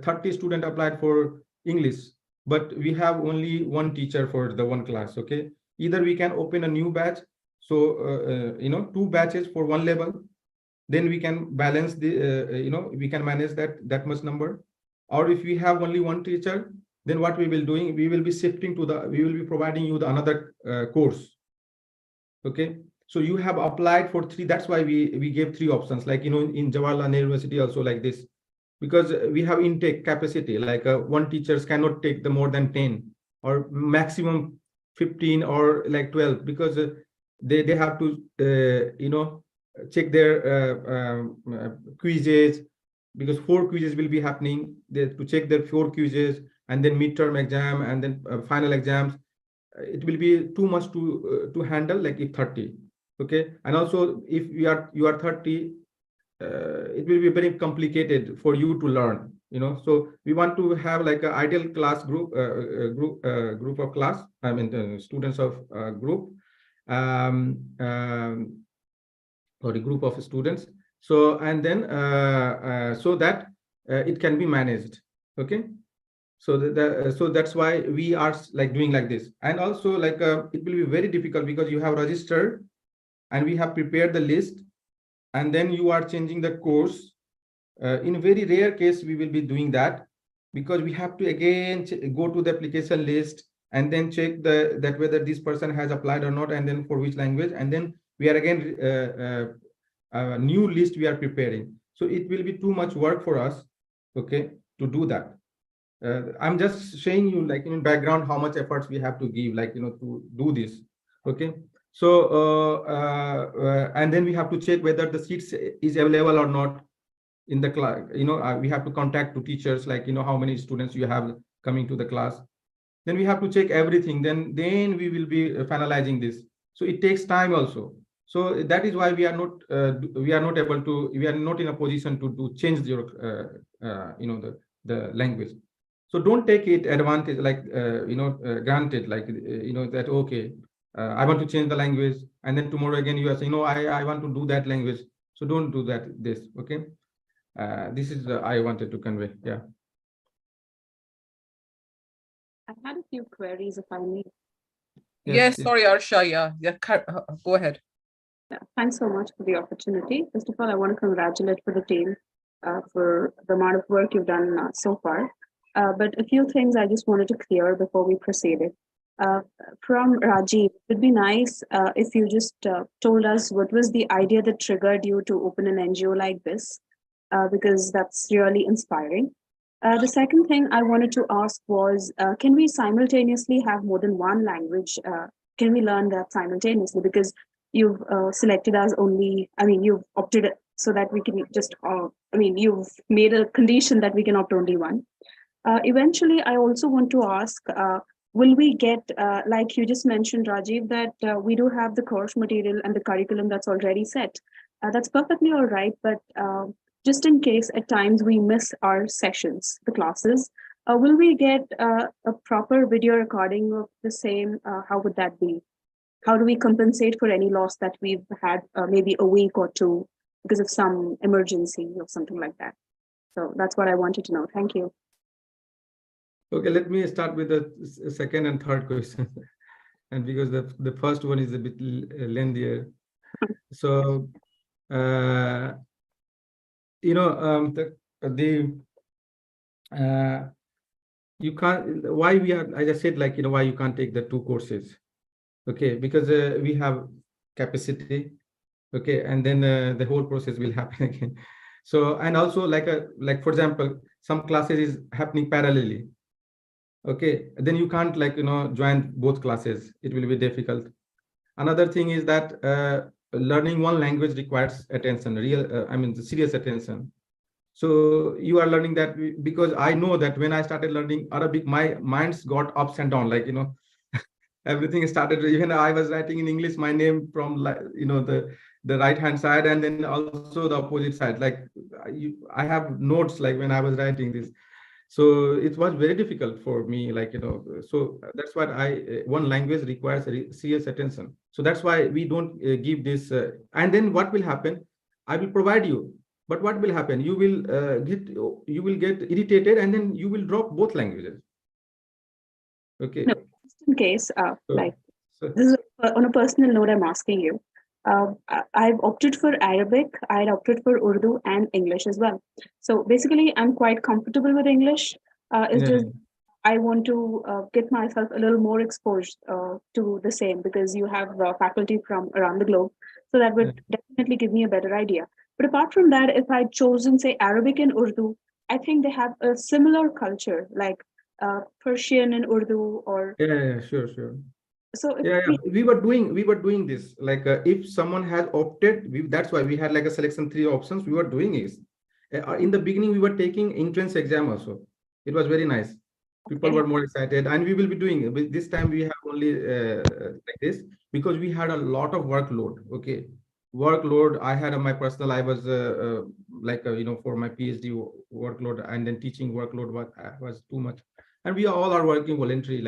30 students applied for English, but we have only one teacher for the one class. Okay, either we can open a new batch, so 2 batches for one level, then we can balance the we can manage that much number. Or if we have only one teacher, then what we will doing, we will be shifting to we will be providing you the another course. Okay, so you have applied for 3. That's why we gave 3 options, like in Jawaharlal Nehru University also like this, because we have intake capacity, like one teachers cannot take the more than 10 or maximum 15 or like 12, because they have to check their quizzes, because 4 quizzes will be happening. They to check their 4 quizzes, and then midterm exam, and then final exams. It will be too much to handle, like if 30. Okay, and also if you are 30, it will be very complicated for you to learn. So we want to have like an ideal class group of class. I mean students of group, or a group of students. So, and then so that it can be managed. Okay, so so that's why we are like doing like this. And also like it will be very difficult, because you have registered and we have prepared the list, and then you are changing the course, in very rare case, we will be doing that, because we have to again go to the application list and then check that whether this person has applied or not, and then for which language, and then we are again a new list we are preparing. So it will be too much work for us, okay, to do that. I'm just showing you, like, in background, how much efforts we have to give, like, to do this, okay. So and then we have to check whether the seats is available or not in the class. We have to contact to teachers, like, how many students you have coming to the class. Then we have to check everything. Then we will be finalizing this. So it takes time also. So that is why we are not able to. We are not in a position to change your the language. So don't take it advantage, like granted, like that, okay, I want to change the language, and then tomorrow again you are saying, no, I want to do that language. So don't do that. Okay. This is I wanted to convey. Yeah. I had a few queries, if I may. Yes, sorry, Arsha. Yeah, go ahead. Yeah, thanks so much for the opportunity. First of all, I want to congratulate for the team for the amount of work you've done so far. But a few things I just wanted to clear before we proceeded. From Rajiv, it would be nice if you just told us what was the idea that triggered you to open an NGO like this, because that's really inspiring. The second thing I wanted to ask was, can we simultaneously have more than one language? Can we learn that simultaneously? Because you've selected as only, you've opted so that we can just, you've made a condition that we can opt only one. Eventually, I also want to ask, will we get, like you just mentioned, Rajiv, that we do have the course material and the curriculum that's already set. That's perfectly all right, but just in case at times we miss our sessions, the classes, will we get a proper video recording of the same? How would that be? How do we compensate for any loss that we've had maybe a week or two because of some emergency or something like that? So that's what I wanted to know. Thank you. Okay, let me start with the second and third question. And because the first one is a bit lengthier. So, you can't, why we are, as I said, like, why you can't take the two courses. Okay, because we have capacity. Okay, and then the whole process will happen again. So, and also like for example, some classes is happening parallelly. Okay, then you can't join both classes. It will be difficult. Another thing is that learning one language requires attention, serious attention. So you are learning that because I know that when I started learning Arabic, my minds got ups and down, everything started. Even I was writing in English my name from the right hand side, and then also the opposite side. I have notes when I was writing this. So it was very difficult for me, so that's what one language requires serious attention. So that's why we don't give this. And then what will happen? I will provide you, but what will happen? You will get irritated, and then you will drop both languages. Okay. No, just in case, this is on a personal note, I'm asking you. I've opted for Arabic, I opted for Urdu and English as well. So basically, I'm quite comfortable with English. Just I want to get myself a little more exposed to the same, because you have faculty from around the globe. So that would definitely give me a better idea. But apart from that, if I'd chosen, say, Arabic and Urdu, I think they have a similar culture, like Persian and Urdu, or sure. So we were doing this, if someone has opted, that's why we had a selection 3 options. We were doing is in the beginning we were taking entrance exam also. It was very nice. People were more excited, and we will be doing it. This time we have only like this because we had a lot of workload. Okay, workload. I had on my personal. I was for my PhD workload, and then teaching workload was too much, and we all are working voluntary,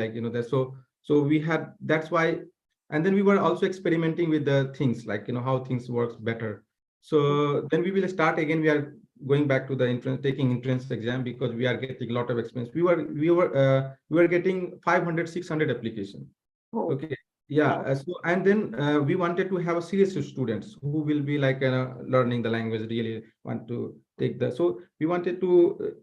So we had, that's why, and then we were also experimenting with the things how things works better. So then we will start again. We are going back to the taking entrance exam, because we are getting a lot of experience. We were getting 500, 600 applications. Okay, Yeah, so and then we wanted to have a serious students who will be like learning the language, really want to take the. So we wanted to,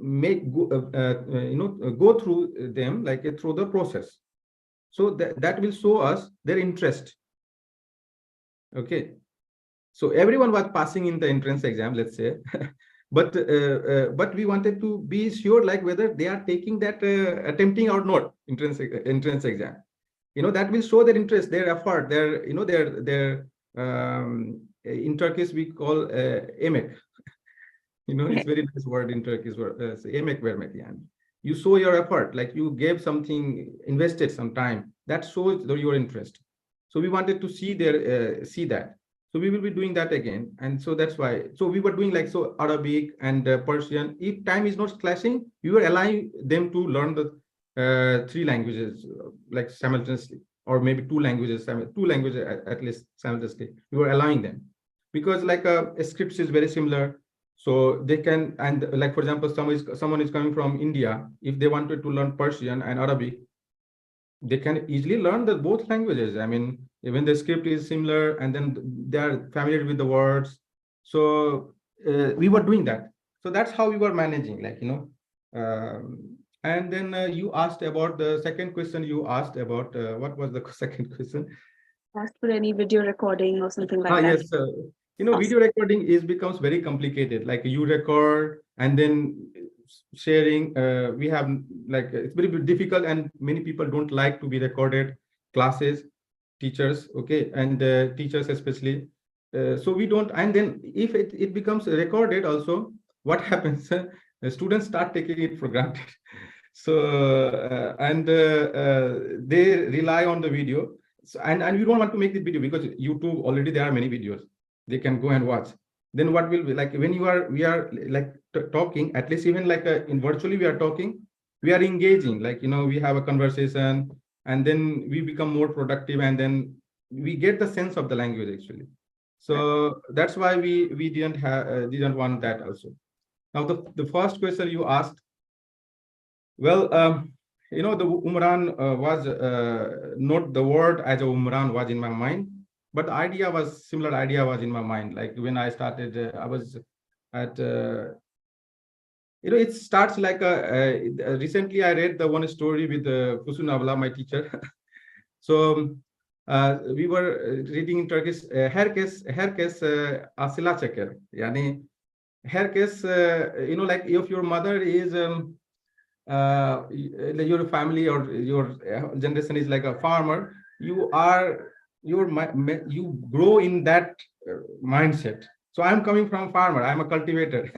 make go through them like through the process. So that will show us their interest. Okay, so everyone was passing in the entrance exam, let's say. But we wanted to be sure like whether they are taking that attempting or not entrance exam. That will show their interest, their effort, their their in Turkish we call emek. It's very nice word in Turkish word, emek vermek. You show your effort, like you gave something, invested some time. That shows your interest. So we wanted to see their see that. So we will be doing that again, and so that's why. So we were doing like so Arabic and Persian. If time is not clashing, we were allowing them to learn the 3 languages like simultaneously, or maybe 2 languages, 2 languages at least simultaneously. We were allowing them because like scripts is very similar, so they can. And like for example, someone is coming from India. If they wanted to learn Persian and Arabic, they can easily learn the both languages. I mean, even the script is similar, and then they are familiar with the words. So we were doing that. So that's how we were managing, like and then you asked about the second question. You asked about what was the second question? Asked for any video recording or something like that. Yes, video recording becomes very complicated. Like you record and then sharing. We have like it's very difficult, and many people don't like to be recorded. Classes, teachers, okay, and teachers especially. So we don't. And then if it becomes recorded, also what happens? The students start taking it for granted. So they rely on the video. So, and we don't want to make the video because YouTube already there are many videos they can go and watch. Then what will be like when we are like talking, at least even like in virtually we are talking, we are engaging, like we have a conversation, and then we become more productive, and then we get the sense of the language actually. So that's why we didn't want that also. Now the first question you asked, well, the Umran was not the word as a Umran was in my mind, but the idea was similar. Idea was in my mind. Like when I started, I was at it starts like recently I read the one story with Fusun Abla, my teacher. So we were reading in Turkish. Herkes asila çeker. Yani herkes, like if your mother is your family or your generation is like a farmer, you grow in that mindset. So I'm coming from farmer, I'm a cultivator.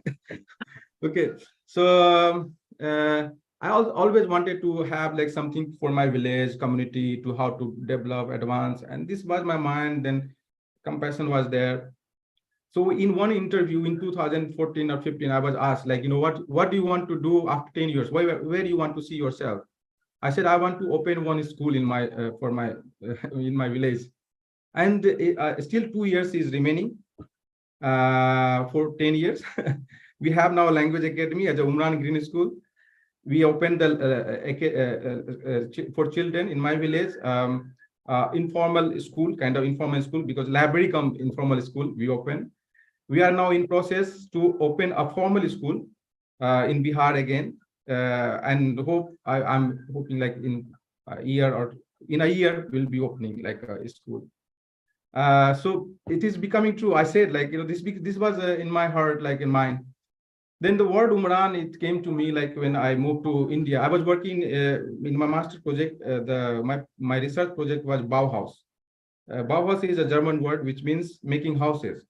Okay, so I always wanted to have like something for my village community, to how to develop, advance, and this was my mind. Then compassion was there. So in one interview in 2014 or 15, I was asked, like, what do you want to do after 10 years? Where do you want to see yourself? I said, I want to open one school in my in my village. And still 2 years is remaining for 10 years. We have now a language academy as a Umran Green School. We opened the for children in my village, informal school, kind of informal school, because library come informal school, we open. We are now in process to open a formal school in Bihar again, and I'm hoping like in a year we'll be opening like a school. So it is becoming true. I said like this was in my heart, like in mind. Then the word Umran, it came to me like when I moved to India. I was working in my master project. My research project was Bauhaus. Bauhaus is a German word which means making houses.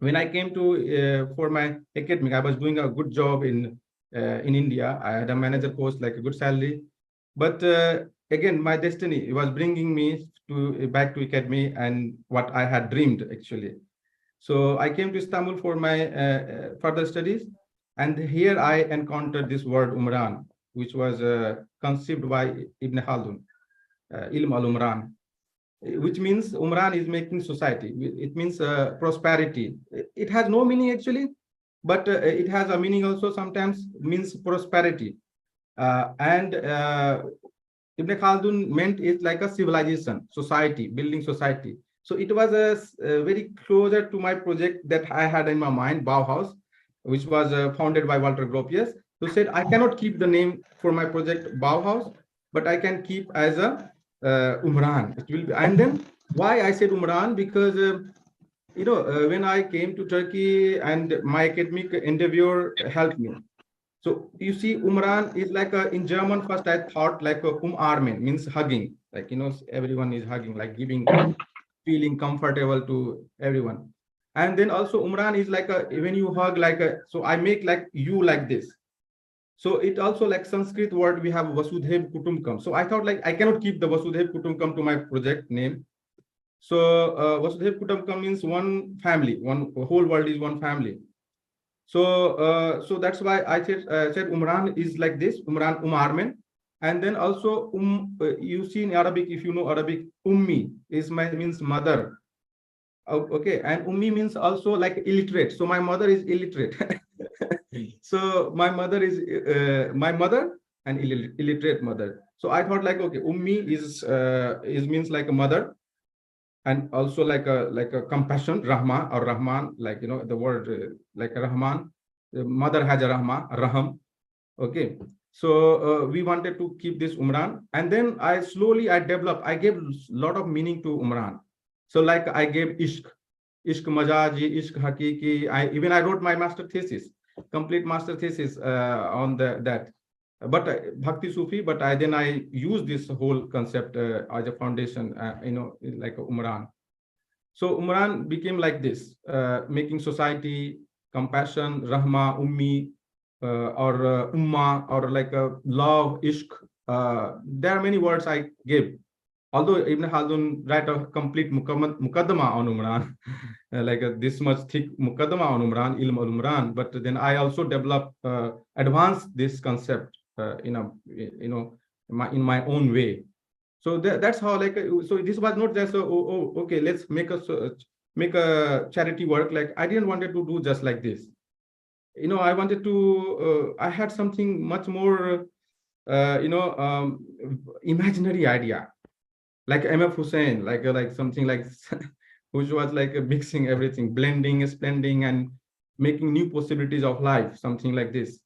When I came to for my academic, I was doing a good job in India. I had a manager post, like a good salary. But again, my destiny was bringing me back to academy and what I had dreamed actually. So I came to Istanbul for my further studies, and here I encountered this word Umran, which was conceived by Ibn Khaldun, Ilm al-Umran, which means Umran is making society. It means prosperity. It has no meaning actually, but it has a meaning also. Sometimes means prosperity. And Ibn Khaldun meant it's like a civilization, society, building society. So it was a very closer to my project that I had in my mind, Bauhaus, which was founded by Walter Gropius, who said, I cannot keep the name for my project Bauhaus, but I can keep as a Umran. It will be, and then why I said Umran, because when I came to Turkey and my academic endeavor helped me. So you see, Umran is like in German. First, I thought like umarmen means hugging, like everyone is hugging, like giving, feeling comfortable to everyone. And then also Umran is like when you hug, like so I make like you like this. So it also like Sanskrit word we have Vasudhaiv Kutumbakam. So I thought like I cannot keep the Vasudhaiv Kutumbakam to my project name. So Vasudhaiv Kutumbakam means one family, one whole world is one family. So so that's why I said Umran is like this, Umran Umarmen. And then also you see in Arabic, if you know Arabic, Ummi means mother. Okay, and Ummi means also like illiterate. So my mother is illiterate. So my mother is my mother and illiterate mother. So I thought like, okay, Ummi is means like a mother, and also like a compassion, Rahma or Rahman, like the word like Rahman. The mother has a Rahma, Raham. Okay, so we wanted to keep this Umran, and then I developed. I gave a lot of meaning to Umran. So like I gave Ishq Majaji, Ishq Hakiki. I wrote my master thesis, complete master thesis on that. But Bhakti Sufi, but then I use this whole concept as a foundation, like Umran. So Umran became like this, making society, compassion, Rahma, Ummi, or Umma, or like love, Ishq. There are many words I gave. Although Ibn Khaldun write a complete mukaddama on Umran, like this much thick mukaddama on Umran, Ilm al-Umran, but then I also developed, advanced this concept in my own way. So that's how, like, so this was not just okay, let's make a charity work. Like I didn't wanted to do just like this. I wanted to. I had something much more, imaginary idea, like M.F. Hussein, like something like, which was like mixing everything, blending, splending, and making new possibilities of life, something like this.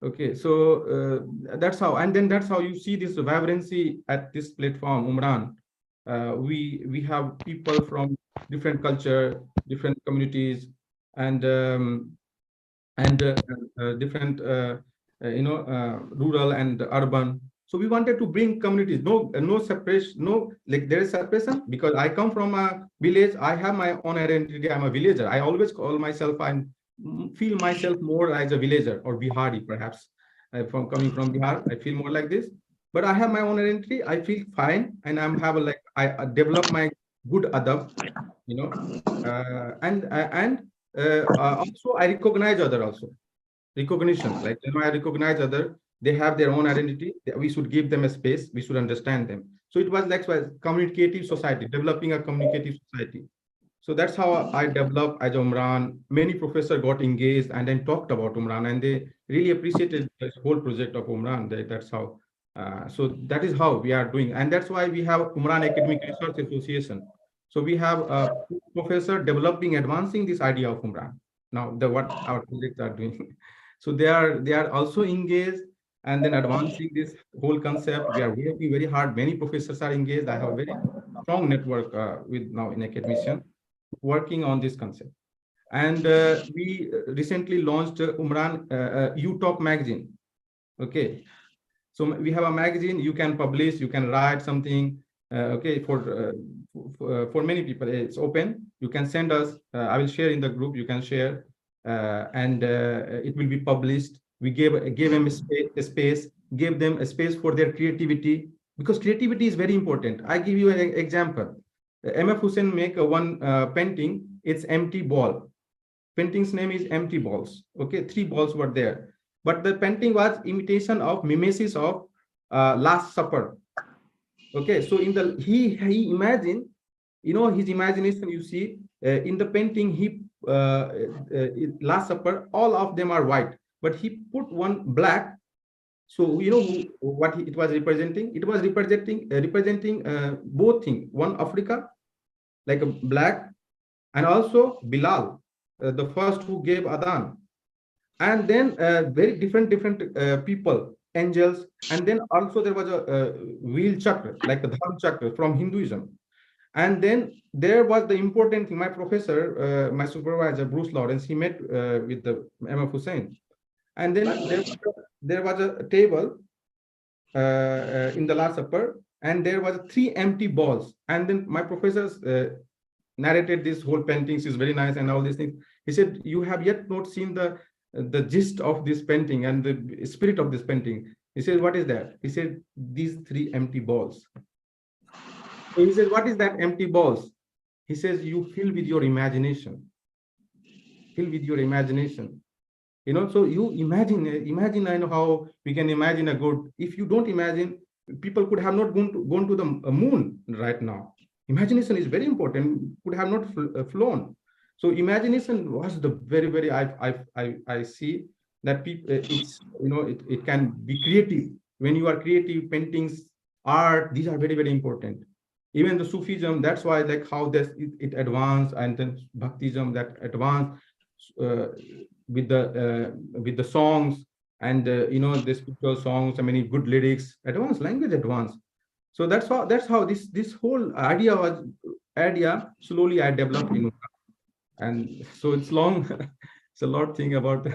Okay, so that's how, and then that's how you see this vibrancy at this platform, Umran. We have people from different culture, different communities, and different, rural and urban. So we wanted to bring communities, no separation, like there is separation, because I come from a village. I have my own identity. I'm a villager. I always call myself, I feel myself more as a villager or Bihari, perhaps. From coming from Bihar, I feel more like this. But I have my own identity. I feel fine, and I develop my good adab, and also I recognize other also. Recognition, like I recognize other. They have their own identity. We should give them a space. We should understand them. So it was like communicative society, developing a communicative society. So that's how I developed as Umran. Many professors got engaged and then talked about Umran, and they really appreciated this whole project of Umran. That's how. So that is how we are doing, and that's why we have Umran Academic Research Association. So we have a professor developing, advancing this idea of Umran. Now, what our projects are doing. So they are also engaged, and then advancing this whole concept. We are working very hard. Many professors are engaged. I have a very strong network with now in academician working on this concept. And we recently launched Umran You Talk magazine. Okay, so we have a magazine. You can publish, you can write something. Okay, for many people, it's open. You can send us. I will share in the group. You can share, and it will be published. We gave them a space, gave them a space for their creativity, because creativity is very important. I give you an example. M.F. Hussein make one painting. It's empty ball. Painting's name is Empty Balls. Okay, 3 balls were there, but the painting was imitation of mimesis of Last Supper. Okay, so in the he imagined, his imagination. You see in the painting, he Last Supper, all of them are white, but he put one black. So you know what it was representing? It was representing both things. One, Africa, like a black, and also Bilal, the first who gave Adhan. And then very different people, angels, and then also there was a wheel chakra, like a dham chakra from Hinduism. And then there was the important thing. My professor, my supervisor, Bruce Lawrence, he met with the Imam Hussein, and then there was a table in the Last Supper, and there was 3 empty balls. And then my professors narrated this whole paintings is very nice and all these things. He said, "You have yet not seen the gist of this painting and the spirit of this painting." He said, "What is that?" He said, "These 3 empty balls." So he said, "What is that empty balls?" He says, "You fill with your imagination. Fill with your imagination." You know, so you imagine, I know how we can imagine a good. If you don't imagine, people could have not gone to the moon right now. Imagination is very important. Could have not flown. So imagination was the very I see that people, it's, you know, it can be creative. When you are creative, paintings, art, these are very important. Even the Sufism, that's why, like how it advanced, and then Bhaktism that advanced with the songs, and you know, the spiritual songs, I mean, good lyrics, advanced language, advanced. So that's how this whole idea slowly I developed in Umran. And so it's long, it's a lot thing about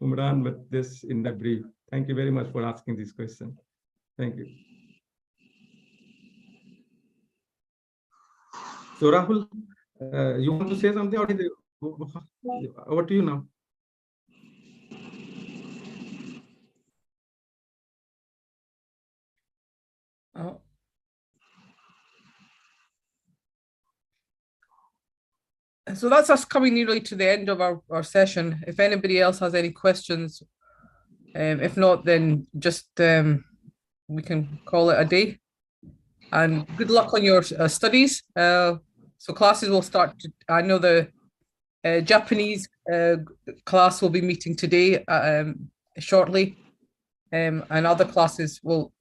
Umran, but this in the brief. Thank you very much for asking this question. Thank you. So Rahul, you want to say something, or over to you now? Oh. So that's us coming nearly to the end of our session. If anybody else has any questions, if not, then just we can call it a day. And good luck on your studies. So classes will start. I know the Japanese class will be meeting today shortly, and other classes will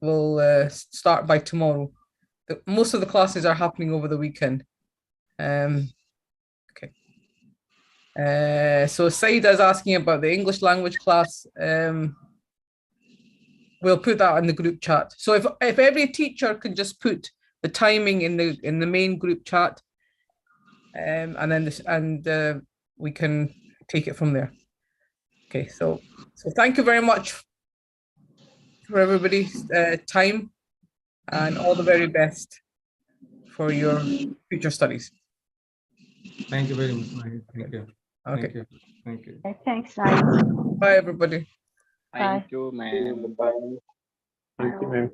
start by tomorrow. Most of the classes are happening over the weekend. Okay. So Saida is asking about the English language class. We'll put that in the group chat. So if every teacher can just put the timing in the main group chat, and then we can take it from there. Okay, so thank you very much for everybody's time, and all the very best for your future studies. Thank you very much, Mahir. Thank you. Okay. Thank you. Thanks, Nahid. Bye, everybody. Thank you, ma'am. Bye. Thank you, ma'am.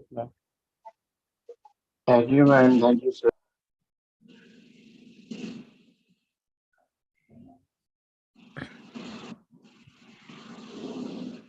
Thank you, man. Thank you, sir.